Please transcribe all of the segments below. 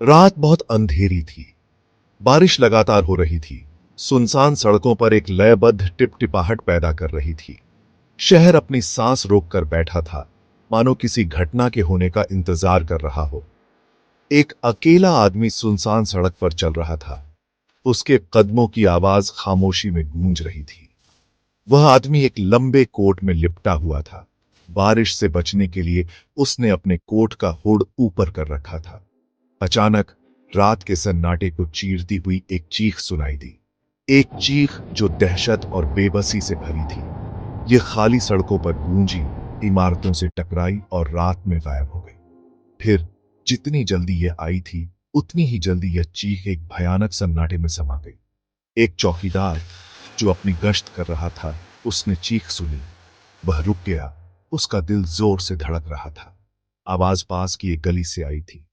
रात बहुत अंधेरी थी। बारिश लगातार हो रही थी। सुनसान सड़कों पर एक लयबद्ध टिपटिपाहट पैदा कर रही थी। शहर अपनी सांस रोककर बैठा था, मानो किसी घटना के होने का इंतजार कर रहा हो। एक अकेला आदमी सुनसान सड़क पर चल रहा था। उसके कदमों की आवाज खामोशी में गूंज रही थी। वह आदमी एक लंबे कोट में लिपटा हुआ था। बारिश से बचने के लिए उसने अपने कोट का हुड ऊपर कर रखा था। अचानक रात के सन्नाटे को चीरती हुई एक चीख सुनाई दी। एक चीख जो दहशत और बेबसी से भरी थी। यह खाली सड़कों पर गूंजी, इमारतों से टकराई और रात में गायब हो गई। फिर जितनी जल्दी यह आई थी, उतनी ही जल्दी यह चीख एक भयानक सन्नाटे में समा गई। एक चौकीदार जो अपनी गश्त कर रहा था, उसने चीख सुनी। वह रुक गया। उसका दिल जोर से धड़क रहा था। आवाज पास की एक गली से आई थी।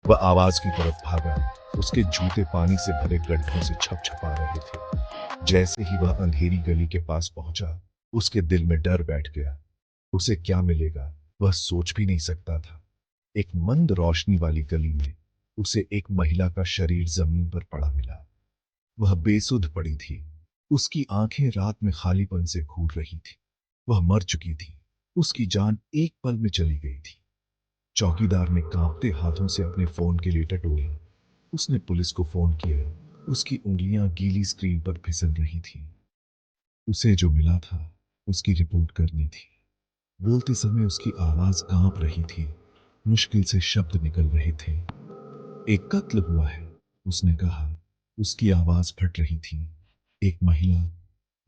वह आवाज की तरफ भागा। उसके जूते पानी से भरे गड्ढों से छपछपा रहे थे। जैसे ही वह अंधेरी गली के पास पहुंचा, उसके दिल में डर बैठ गया। उसे क्या मिलेगा, वह सोच भी नहीं सकता था। एक मंद रोशनी वाली गली में उसे एक महिला का शरीर जमीन पर पड़ा मिला। वह बेसुध पड़ी थी। उसकी आंखें रात में खालीपन से घूर रही थी। वह मर चुकी थी। उसकी जान एक पल में चली गई थी। चौकीदार ने कांपते हाथों से अपने फोन के लिए टटोला। उसने पुलिस को फोन किया। उसकी उंगलियां गीली स्क्रीन पर फिसल रही थी। उसे जो मिला था, उसकी रिपोर्ट करनी थी। बोलते समय उसकी आवाज कांप रही थी। मुश्किल से शब्द निकल रहे थे। एक कत्ल हुआ है, उसने कहा। उसकी आवाज फट रही थी। एक महिला,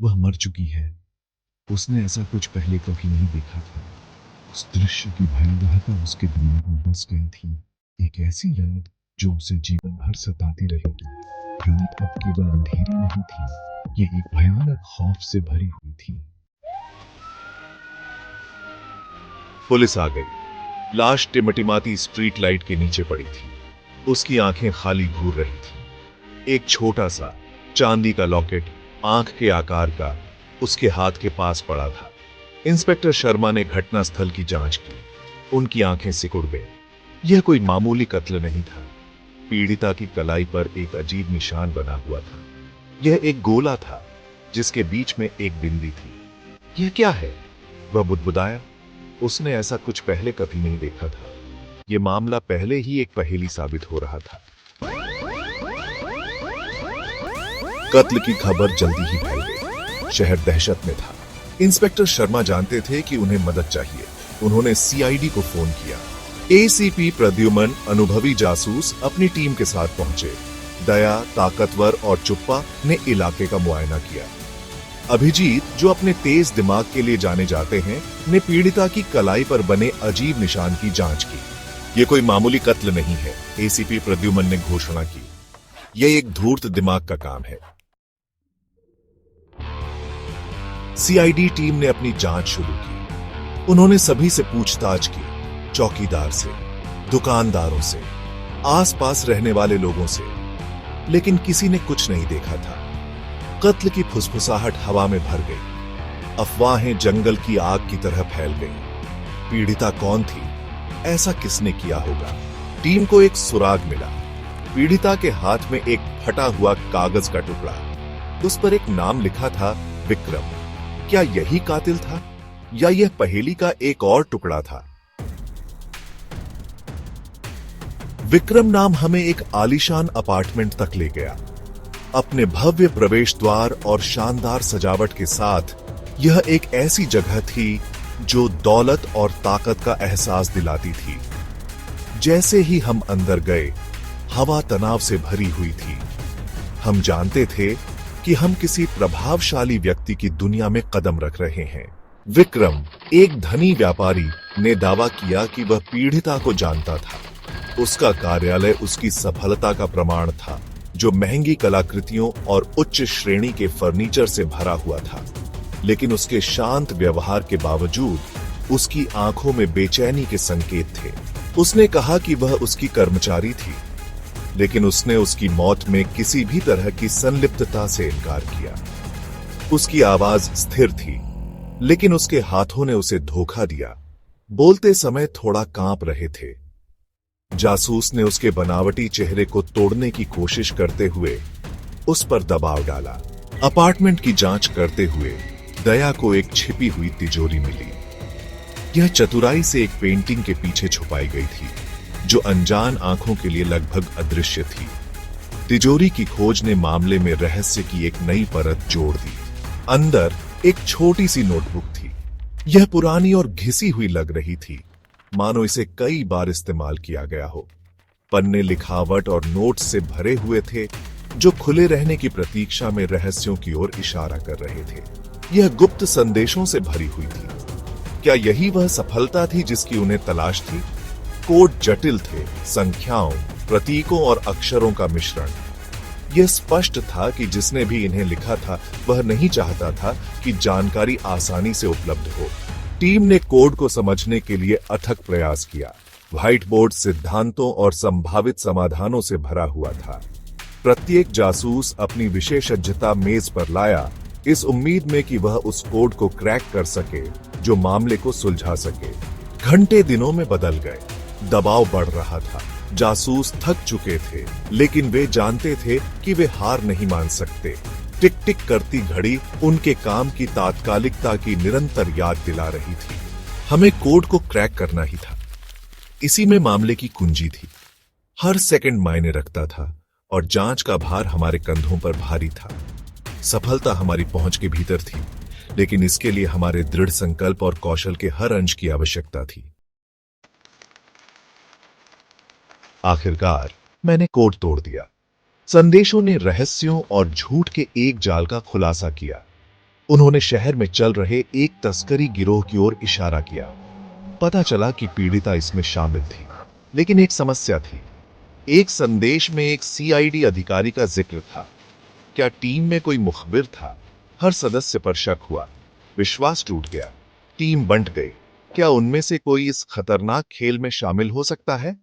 वह मर चुकी है। उसने ऐसा कुछ पहले कभी नहीं देखा था। उस दृश्य की भयावहता उसके दिमाग में बस गई थी। एक ऐसी याद जो उसे जीवन भर सताती रहेगी। रात अब केवल अंधेरी नहीं थी, ये एक भयानक खौफ से भरी हुई थी। पुलिस आ गई। लाश टिमटिमाती स्ट्रीट लाइट के नीचे पड़ी थी। उसकी आंखें खाली घूर रही थी। एक छोटा सा चांदी का लॉकेट, आंख के आकार का, उसके हाथ के पास पड़ा था। इंस्पेक्टर शर्मा ने घटनास्थल की जांच की। उनकी आंखें सिकुड़ गई। यह कोई मामूली कत्ल नहीं था। पीड़िता की कलाई पर एक अजीब निशान बना हुआ था। यह एक गोला था, जिसके बीच में एक बिंदी थी। यह क्या है? वह बुदबुदाया। उसने ऐसा कुछ पहले कभी नहीं देखा था। यह मामला पहले ही एक पहेली साबित हो रहा था। कत्ल की खबर जल्दी ही फैल गई। शहर दहशत में था। इंस्पेक्टर शर्मा जानते थे कि उन्हें मदद चाहिए। उन्होंने सीआईडी को फोन किया। एसीपी प्रद्युमन, अनुभवी जासूस, अपनी टीम के साथ पहुंचे। दया, ताकतवर और चुप्पा ने इलाके का मुआयना किया। अभिजीत, जो अपने तेज दिमाग के लिए जाने जाते हैं, ने पीड़िता की कलाई पर बने अजीब निशान की जांच की। यह कोई मामूली कत्ल नहीं है, एसीपी प्रद्युमन ने घोषणा की। यह एक धूर्त दिमाग का काम है। सीआईडी टीम ने अपनी जांच शुरू की। उन्होंने सभी से पूछताछ की, चौकीदार से, दुकानदारों से, आसपास रहने वाले लोगों से, लेकिन किसी ने कुछ नहीं देखा था। कत्ल की फुसफुसाहट हवा में भर गई। अफवाहें जंगल की आग की तरह फैल गईं। पीड़िता कौन थी? ऐसा किसने किया होगा? टीम को एक सुराग मिला। पीड़िता के हाथ में एक फटा हुआ कागज का टुकड़ा। उस पर एक नाम लिखा था, विक्रम। क्या यही कातिल था, या यह पहेली का एक और टुकड़ा था? विक्रम नाम हमें एक आलीशान अपार्टमेंट तक ले गया। अपने भव्य प्रवेश द्वार और शानदार सजावट के साथ यह एक ऐसी जगह थी जो दौलत और ताकत का एहसास दिलाती थी। जैसे ही हम अंदर गए, हवा तनाव से भरी हुई थी। हम जानते थे कि हम किसी प्रभावशाली व्यक्ति की दुनिया में कदम रख रहे हैं। विक्रम, एक धनी व्यापारी, ने दावा किया कि वह पीड़िता को जानता था। उसका कार्यालय उसकी सफलता का प्रमाण था, जो महंगी कलाकृतियों और उच्च श्रेणी के फर्नीचर से भरा हुआ था। लेकिन उसके शांत व्यवहार के बावजूद उसकी आंखों में बेचैनी के संकेत थे। उसने कहा कि वह उसकी कर्मचारी थी, लेकिन उसने उसकी मौत में किसी भी तरह की संलिप्तता से इनकार किया। उसकी आवाज स्थिर थी, लेकिन उसके हाथों ने उसे धोखा दिया। बोलते समय थोड़ा कांप रहे थे। जासूस ने उसके बनावटी चेहरे को तोड़ने की कोशिश करते हुए उस पर दबाव डाला। अपार्टमेंट की जांच करते हुए दया को एक छिपी हुई तिजोरी मिली। यह चतुराई से एक पेंटिंग के पीछे छुपाई गई थी, जो अनजान आंखों के लिए लगभग अदृश्य थी। तिजोरी की खोज ने मामले में रहस्य की एक नई परत जोड़ दी। अंदर एक छोटी सी नोटबुक थी। यह पुरानी और घिसी हुई लग रही थी, मानो इसे कई बार इस्तेमाल किया गया हो। पन्ने लिखावट और नोट्स से भरे हुए थे, जो खुले रहने की प्रतीक्षा में रहस्यों की ओर इशारा कर रहे थे। यह गुप्त संदेशों से भरी हुई थी। क्या यही वह सफलता थी जिसकी उन्हें तलाश थी? कोड जटिल थे, संख्याओं, प्रतीकों और अक्षरों का मिश्रण। यह स्पष्ट था कि जिसने भी इन्हें लिखा था वह नहीं चाहता था कि जानकारी आसानी से उपलब्ध हो। टीम ने कोड को समझने के लिए अथक प्रयास किया। व्हाइट बोर्ड सिद्धांतों और संभावित समाधानों से भरा हुआ था। प्रत्येक जासूस अपनी विशेषज्ञता मेज पर लाया, इस उम्मीद में कि वह उस कोड को क्रैक कर सके जो मामले को सुलझा सके। घंटे दिनों में बदल गए। दबाव बढ़ रहा था। जासूस थक चुके थे, लेकिन वे जानते थे कि वे हार नहीं मान सकते। टिक टिक करती घड़ी उनके काम की तात्कालिकता की निरंतर याद दिला रही थी। हमें कोड को क्रैक करना ही था। इसी में मामले की कुंजी थी। हर सेकंड मायने रखता था और जांच का भार हमारे कंधों पर भारी था। सफलता हमारी पहुंच के भीतर थी, लेकिन इसके लिए हमारे दृढ़ संकल्प और कौशल के हर अंश की आवश्यकता थी। आखिरकार मैंने कोड तोड़ दिया। संदेशों ने रहस्यों और झूठ के एक जाल का खुलासा किया। उन्होंने शहर में चल रहे एक तस्करी गिरोह की ओर इशारा किया। पता चला कि पीड़िता इसमें शामिल थी, लेकिन एक समस्या थी। एक संदेश में एक सीआईडी अधिकारी का जिक्र था। क्या टीम में कोई मुखबिर था? हर सदस्य पर शक हुआ। विश्वास टूट गया। टीम बंट गई। क्या उनमें से कोई इस खतरनाक खेल में शामिल हो सकता है?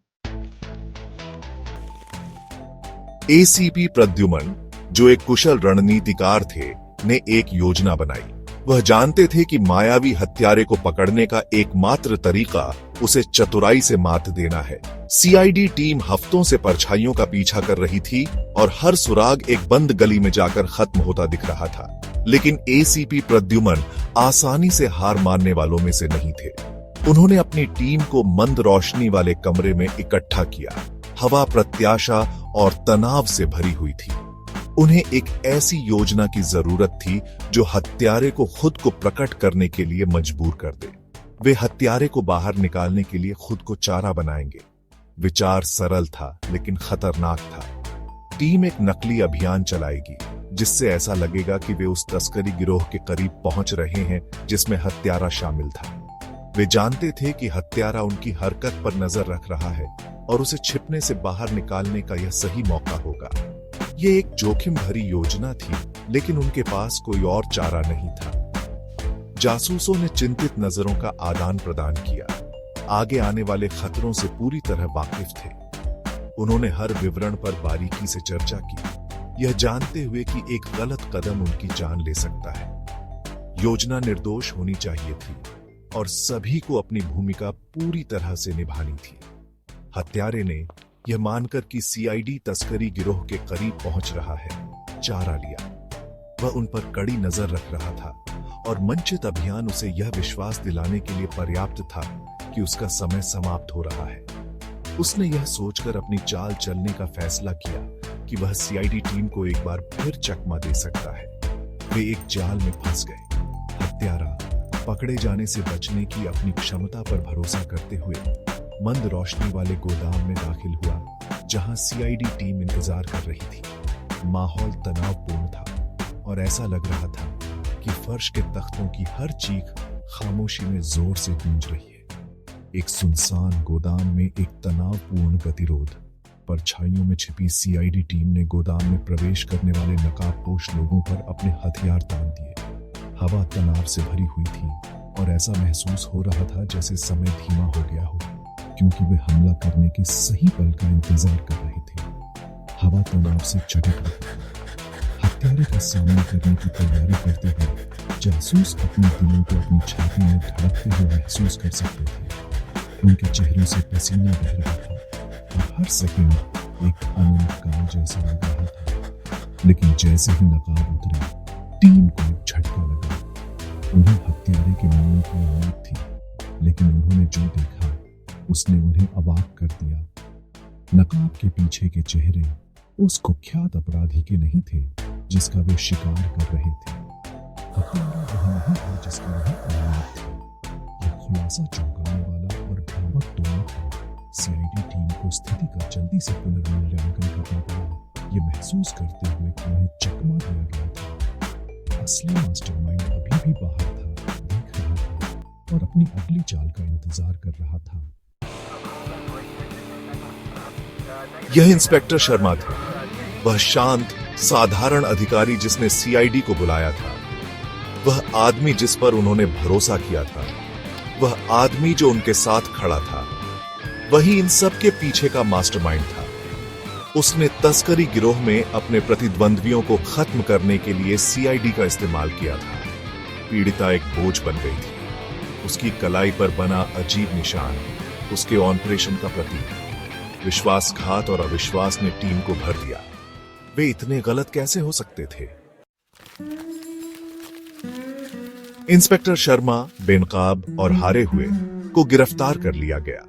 एसीपी प्रद्युमन, जो एक कुशल रणनीतिकार थे, ने एक योजना बनाई। वह जानते थे कि मायावी हत्यारे को पकड़ने का एकमात्र तरीका उसे चतुराई से मात देना है। सीआईडी टीम हफ्तों से परछाइयों का पीछा कर रही थी और हर सुराग एक बंद गली में जाकर खत्म होता दिख रहा था। लेकिन एसीपी प्रद्युमन आसानी से हार मानने वालों में से नहीं थे। उन्होंने अपनी टीम को मंद रोशनी वाले कमरे में इकट्ठा किया। हवा प्रत्याशा और तनाव से भरी हुई थी। उन्हें एक ऐसी योजना की जरूरत थी जो हत्यारे को खुद को प्रकट करने के लिए मजबूर कर दे। वे हत्यारे को बाहर निकालने के लिए खुद को चारा बनाएंगे। विचार सरल था, लेकिन खतरनाक था। टीम एक नकली अभियान चलाएगी, जिससे ऐसा लगेगा कि वे उस तस्करी गिरोह के करीब पहुंच रहे हैं जिसमें हत्यारा शामिल था। वे जानते थे कि हत्यारा उनकी हरकत पर नजर रख रहा है और उसे छिपने से बाहर निकालने का यह सही मौका होगा। यह एक जोखिम भरी योजना थी, लेकिन उनके पास कोई और चारा नहीं था। जासूसों ने चिंतित नजरों का आदान प्रदान किया। आगे आने वाले खतरों से पूरी तरह वाकिफ थे। उन्होंने हर विवरण पर बारीकी से चर्चा की, यह जानते हुए कि एक गलत कदम उनकी जान ले सकता है। योजना निर्दोष होनी चाहिए थी और सभी को अपनी भूमिका पूरी तरह से निभानी थी। हत्यारे ने यह मानकर कि सीआईडी तस्करी गिरोह के करीब पहुंच रहा है, चारा लिया। वह उन पर कड़ी नजर रख रहा था और मंचित अभियान उसे यह विश्वास दिलाने के लिए पर्याप्त था कि उसका समय समाप्त हो रहा है। उसने यह सोचकर अपनी चाल चलने का फैसला किया कि वह सीआईडी टीम को एक बार फिर चकमा दे सकता है। वे एक जाल में फंस गए। हत्यारा पकड़े जाने से बचने की अपनी क्षमता पर भरोसा करते हुए मंद रोशनी वाले गोदाम में दाखिल हुआ, जहां सीआईडी टीम इंतजार कर रही थी। माहौल तनावपूर्ण था और ऐसा लग रहा था कि फर्श के तख्तों की हर चीख खामोशी में जोर से गूंज रही है। एक सुनसान गोदाम में एक तनावपूर्ण गतिरोध। परछाइयों में छिपी सीआईडी टीम ने गोदाम में प्रवेश करने वाले नकाबपोश लोगों पर अपने हथियार तान दिए। हवा तनाव से भरी हुई थी और ऐसा महसूस हो रहा था जैसे समय धीमा हो गया हो, क्योंकि वे हमला करने के सही पल का इंतजार कर रहे थे। हवा तनाव से चटक रही। हत्यारे का सामना करने की तैयारी करते हुए जासूस अपने दिलों को अपनी छाती में धड़कते हुए महसूस कर सकते थे। उनके चेहरों से पसीना बह रहा था और हर सेकंड एक अनंत काल जैसा लग रहा था। लेकिन जैसे ही नकाब उतरे, टीम को एक झटका लगा। उन्हें हत्यारे के मिलने की उम्मीद थी, लेकिन उन्होंने जो देखा उसने उन्हें अवाक कर दिया। नकाब के पीछे के चेहरे उस कुख्यात अपराधी के नहीं थे जिसका वे शिकार कर रहे थे। हत्यारा वह नहीं था जिसकी वह उम्मीद थी। यह खुलासा चौंकाने वाला और भ्रामक दोनों था। सीआईडी टीम को स्थिति का जल्दी से पुनर्मूल्यांकन करना पड़ा, ये महसूस करते हुए कि उन्हें चकमा दिया गया था। असली मास्टरमाइंड अभी भी बाहर था, देख रहा था और अपनी अगली चाल का इंतजार कर रहा था। यह इंस्पेक्टर शर्मा था, वह शांत साधारण अधिकारी जिसने सीआईडी को बुलाया था, वह आदमी जिस पर उन्होंने भरोसा किया था, वह आदमी जो उनके साथ खड़ा था, वही इन सब के पीछे का मास्टरमाइंड था। उसने तस्करी गिरोह में अपने प्रतिद्वंद्वियों को खत्म करने के लिए सीआईडी का इस्तेमाल किया था। पीड़िता एक बोझ बन गई थी। उसकी कलाई पर बना अजीब निशान उसके ऑपरेशन का प्रतीक। विश्वासघात और अविश्वास ने टीम को भर दिया। वे इतने गलत कैसे हो सकते थे? इंस्पेक्टर शर्मा बेनकाब और हारे हुए को गिरफ्तार कर लिया गया।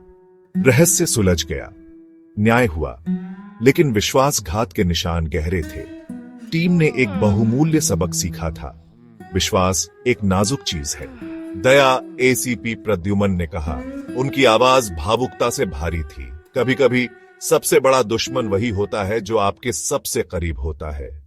रहस्य सुलझ गया, न्याय हुआ, लेकिन विश्वासघात के निशान गहरे थे। टीम ने एक बहुमूल्य सबक सीखा था। विश्वास एक नाजुक चीज है। दया एसीपी प्रद्युमन ने कहा। उनकी आवाज भावुकता से भारी थी। कभी कभी सबसे बड़ा दुश्मन वही होता है जो आपके सबसे करीब होता है।